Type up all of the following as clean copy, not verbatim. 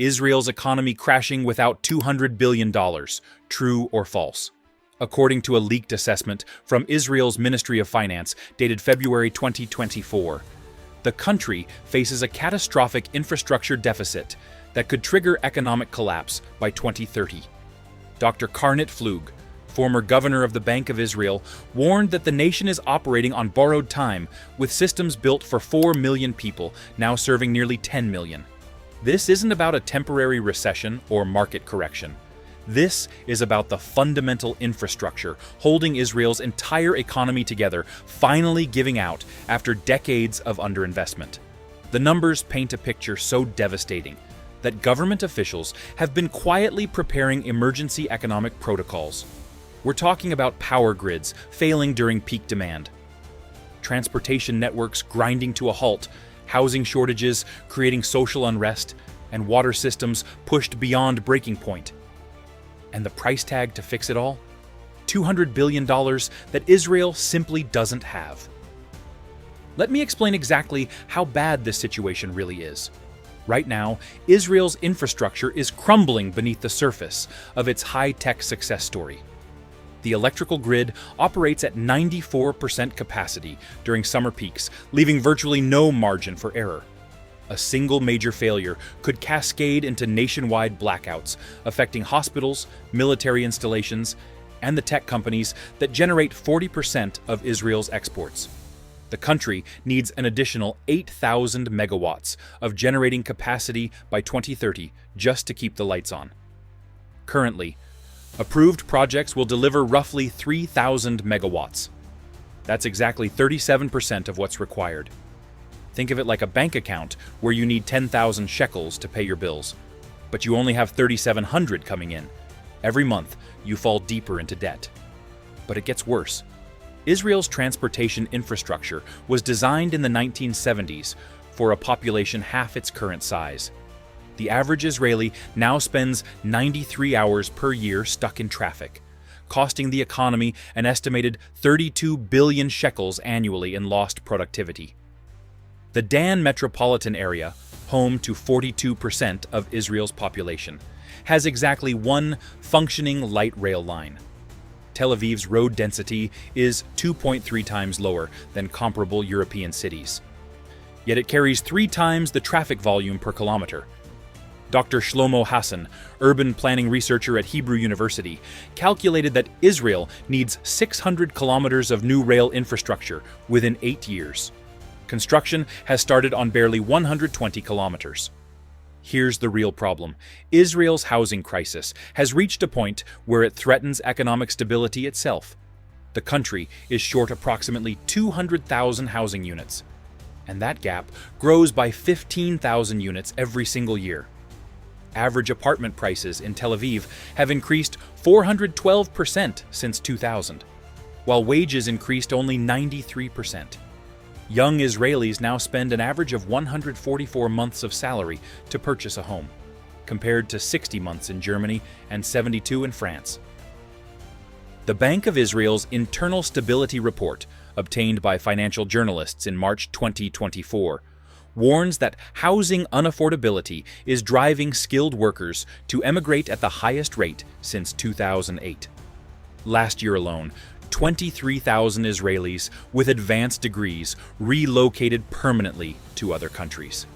Israel's economy crashing without $200 billion. True or false? According to a leaked assessment from Israel's Ministry of Finance dated February 2024, the country faces a catastrophic infrastructure deficit that could trigger economic collapse by 2030. Dr. Karnit Flug, former governor of the Bank of Israel, warned that the nation is operating on borrowed time with systems built for 4 million people, now serving nearly 10 million. This isn't about a temporary recession or market correction. This is about the fundamental infrastructure holding Israel's entire economy together, finally giving out after decades of underinvestment. The numbers paint a picture so devastating that government officials have been quietly preparing emergency economic protocols. We're talking about power grids failing during peak demand, transportation networks grinding to a halt, housing shortages creating social unrest, and water systems pushed beyond breaking point. And the price tag to fix it all? $200 billion that Israel simply doesn't have. Let me explain exactly how bad this situation really is. Right now, Israel's infrastructure is crumbling beneath the surface of its high-tech success story. The electrical grid operates at 94% capacity during summer peaks, leaving virtually no margin for error. A single major failure could cascade into nationwide blackouts, affecting hospitals, military installations, and the tech companies that generate 40% of Israel's exports. The country needs an additional 8,000 megawatts of generating capacity by 2030 just to keep the lights on. Currently, approved projects will deliver roughly 3,000 megawatts. That's exactly 37% of what's required. Think of it like a bank account where you need 10,000 shekels to pay your bills, but you only have 3,700 coming in. Every month, you fall deeper into debt. But it gets worse. Israel's transportation infrastructure was designed in the 1970s for a population half its current size. The average Israeli now spends 93 hours per year stuck in traffic, costing the economy an estimated 32 billion shekels annually in lost productivity. The Dan metropolitan area, home to 42% of Israel's population, has exactly one functioning light rail line. Tel Aviv's road density is 2.3 times lower than comparable European cities. Yet it carries 3 times the traffic volume per kilometer. Dr. Shlomo Hassan, urban planning researcher at Hebrew University, calculated that Israel needs 600 kilometers of new rail infrastructure within 8 years. Construction has started on barely 120 kilometers. Here's the real problem. Israel's housing crisis has reached a point where it threatens economic stability itself. The country is short approximately 200,000 housing units, and that gap grows by 15,000 units every single year. Average apartment prices in Tel Aviv have increased 412% since 2000, while wages increased only 93%. Young Israelis now spend an average of 144 months of salary to purchase a home, compared to 60 months in Germany and 72 in France. The Bank of Israel's Internal Stability Report, obtained by financial journalists in March 2024, warns that housing unaffordability is driving skilled workers to emigrate at the highest rate since 2008. Last year alone, 23,000 Israelis with advanced degrees relocated permanently to other countries.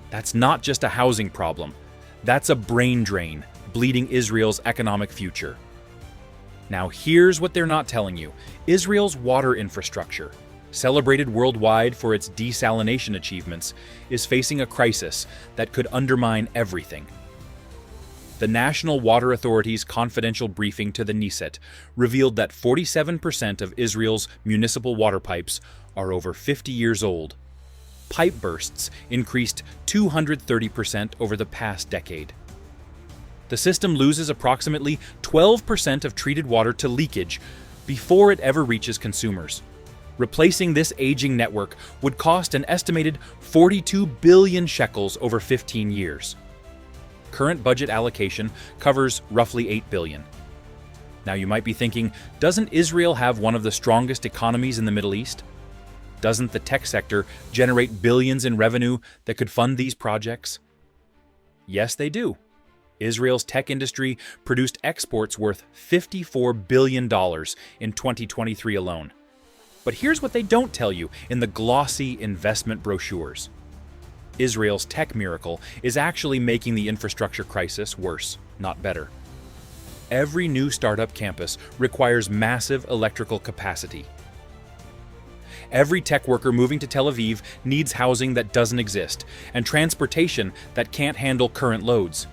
That's not just a housing problem. That's a brain drain, bleeding Israel's economic future. Now here's what they're not telling you. Israel's water infrastructure, celebrated worldwide for its desalination achievements, is facing a crisis that could undermine everything. The National Water Authority's confidential briefing to the Knesset revealed that 47% of Israel's municipal water pipes are over 50 years old. Pipe bursts increased 230% over the past decade. The system loses approximately 12% of treated water to leakage before it ever reaches consumers. Replacing this aging network would cost an estimated 42 billion shekels over 15 years. Current budget allocation covers roughly 8 billion. Now you might be thinking, doesn't Israel have one of the strongest economies in the Middle East? Doesn't the tech sector generate billions in revenue that could fund these projects? Yes, they do. Israel's tech industry produced exports worth $54 billion in 2023 alone. But here's what they don't tell you in the glossy investment brochures. Israel's tech miracle is actually making the infrastructure crisis worse, not better. Every new startup campus requires massive electrical capacity. Every tech worker moving to Tel Aviv needs housing that doesn't exist and transportation that can't handle current loads.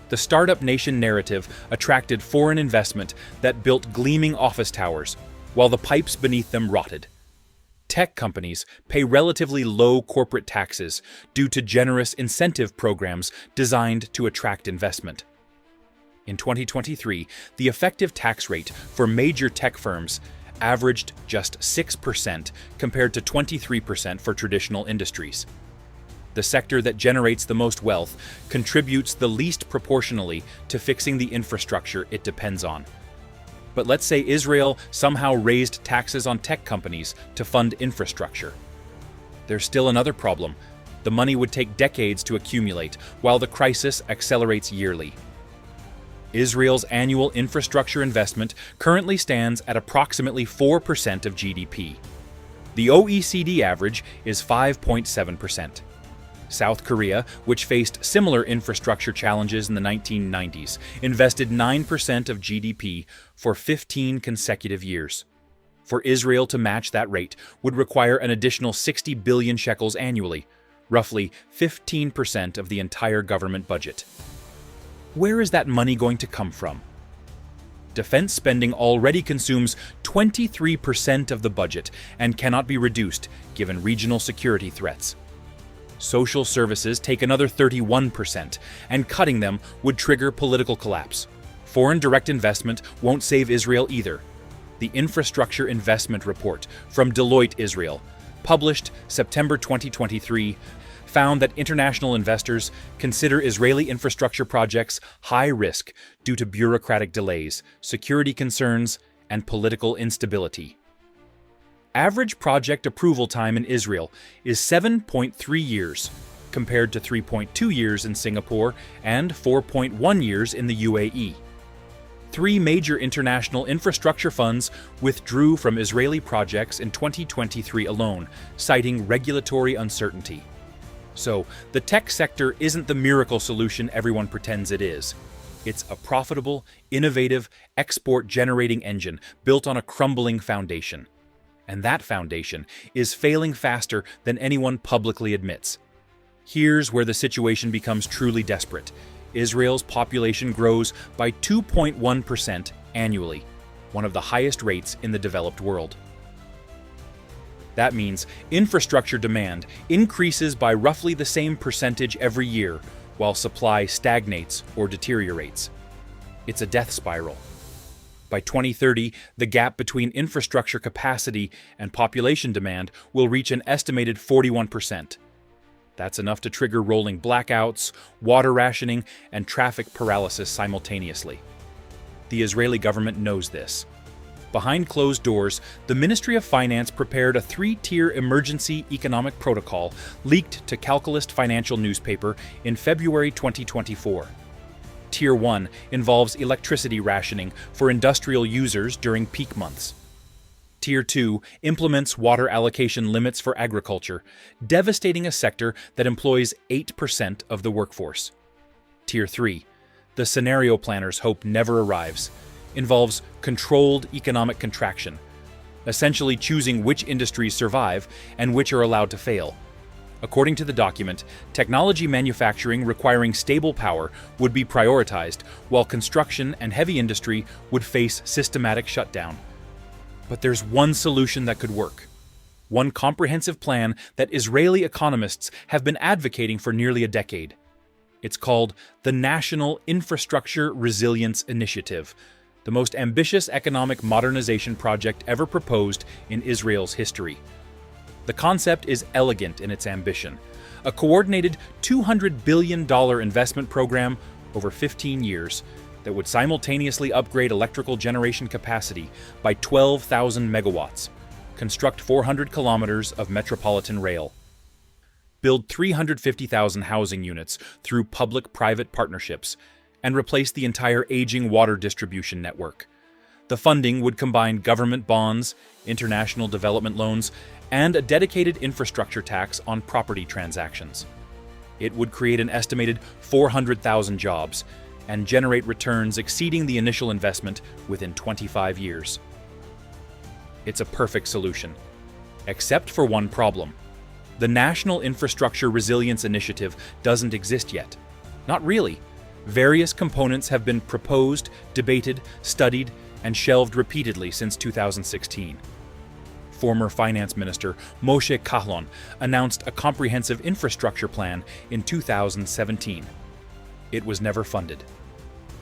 The startup nation narrative attracted foreign investment that built gleaming office towers, while the pipes beneath them rotted. Tech companies pay relatively low corporate taxes due to generous incentive programs designed to attract investment. In 2023, the effective tax rate for major tech firms averaged just 6% compared to 23% for traditional industries. The sector that generates the most wealth contributes the least proportionally to fixing the infrastructure it depends on. But let's say Israel somehow raised taxes on tech companies to fund infrastructure. There's still another problem. The money would take decades to accumulate, while the crisis accelerates yearly. Israel's annual infrastructure investment currently stands at approximately 4% of GDP. The OECD average is 5.7%. South Korea, which faced similar infrastructure challenges in the 1990s, invested 9% of GDP for 15 consecutive years. For Israel to match that rate would require an additional 60 billion shekels annually, roughly 15% of the entire government budget. Where is that money going to come from? Defense spending already consumes 23% of the budget and cannot be reduced given regional security threats. Social services take another 31%, and cutting them would trigger political collapse. Foreign direct investment won't save Israel either. The Infrastructure Investment Report from Deloitte Israel, published September 2023, found that international investors consider Israeli infrastructure projects high risk due to bureaucratic delays, security concerns, and political instability. Average project approval time in Israel is 7.3 years, compared to 3.2 years in Singapore and 4.1 years in the UAE. 3 major international infrastructure funds withdrew from Israeli projects in 2023 alone, citing regulatory uncertainty. So, the tech sector isn't the miracle solution everyone pretends it is. It's a profitable, innovative, export-generating engine built on a crumbling foundation. And that foundation is failing faster than anyone publicly admits. Here's where the situation becomes truly desperate. Israel's population grows by 2.1% annually, one of the highest rates in the developed world. That means infrastructure demand increases by roughly the same percentage every year, while supply stagnates or deteriorates. It's a death spiral. By 2030, the gap between infrastructure capacity and population demand will reach an estimated 41%. That's enough to trigger rolling blackouts, water rationing, and traffic paralysis simultaneously. The Israeli government knows this. Behind closed doors, the Ministry of Finance prepared a 3-tier emergency economic protocol leaked to Calculist financial newspaper in February 2024. Tier 1 involves electricity rationing for industrial users during peak months. Tier 2 implements water allocation limits for agriculture, devastating a sector that employs 8% of the workforce. Tier 3, the scenario planners hope never arrives, involves controlled economic contraction, essentially choosing which industries survive and which are allowed to fail. According to the document, technology manufacturing requiring stable power would be prioritized, while construction and heavy industry would face systematic shutdown. But there's one solution that could work. One comprehensive plan that Israeli economists have been advocating for nearly a decade. It's called the National Infrastructure Resilience Initiative, the most ambitious economic modernization project ever proposed in Israel's history. The concept is elegant in its ambition. A coordinated $200 billion investment program over 15 years that would simultaneously upgrade electrical generation capacity by 12,000 megawatts, construct 400 kilometers of metropolitan rail, build 350,000 housing units through public-private partnerships, and replace the entire aging water distribution network. The funding would combine government bonds, international development loans, and a dedicated infrastructure tax on property transactions. It would create an estimated 400,000 jobs and generate returns exceeding the initial investment within 25 years. It's a perfect solution, except for one problem. The National Infrastructure Resilience Initiative doesn't exist yet. Not really. Various components have been proposed, debated, studied, and shelved repeatedly since 2016. Former Finance Minister Moshe Kahlon announced a comprehensive infrastructure plan in 2017. It was never funded.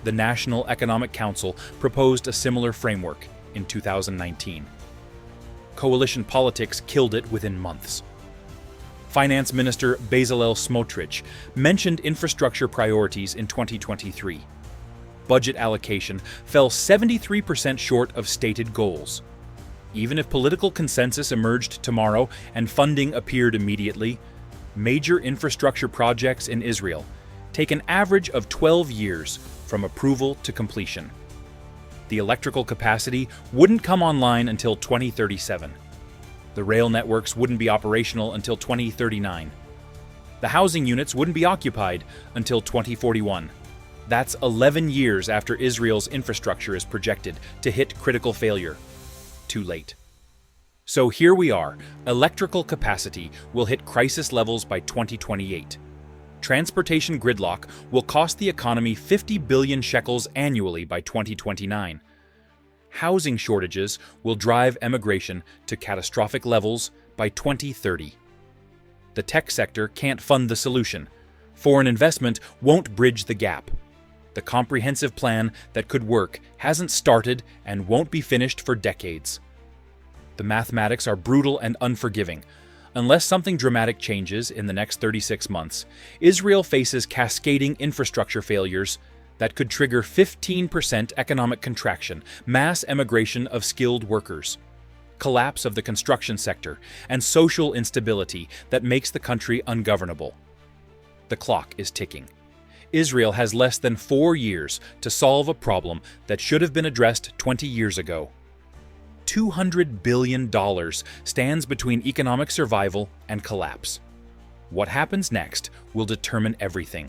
The National Economic Council proposed a similar framework in 2019. Coalition politics killed it within months. Finance Minister Bezalel Smotrich mentioned infrastructure priorities in 2023. Budget allocation fell 73% short of stated goals. Even if political consensus emerged tomorrow and funding appeared immediately, major infrastructure projects in Israel take an average of 12 years from approval to completion. The electrical capacity wouldn't come online until 2037. The rail networks wouldn't be operational until 2039. The housing units wouldn't be occupied until 2041. That's 11 years after Israel's infrastructure is projected to hit critical failure. Too late. So here we are. Electrical capacity will hit crisis levels by 2028. Transportation gridlock will cost the economy 50 billion shekels annually by 2029. Housing shortages will drive emigration to catastrophic levels by 2030. The tech sector can't fund the solution. Foreign investment won't bridge the gap. The comprehensive plan that could work hasn't started and won't be finished for decades. The mathematics are brutal and unforgiving. Unless something dramatic changes in the next 36 months, Israel faces cascading infrastructure failures that could trigger 15% economic contraction, mass emigration of skilled workers, collapse of the construction sector, and social instability that makes the country ungovernable. The clock is ticking. Israel has less than 4 years to solve a problem that should have been addressed 20 years ago. $200 billion stands between economic survival and collapse. What happens next will determine everything.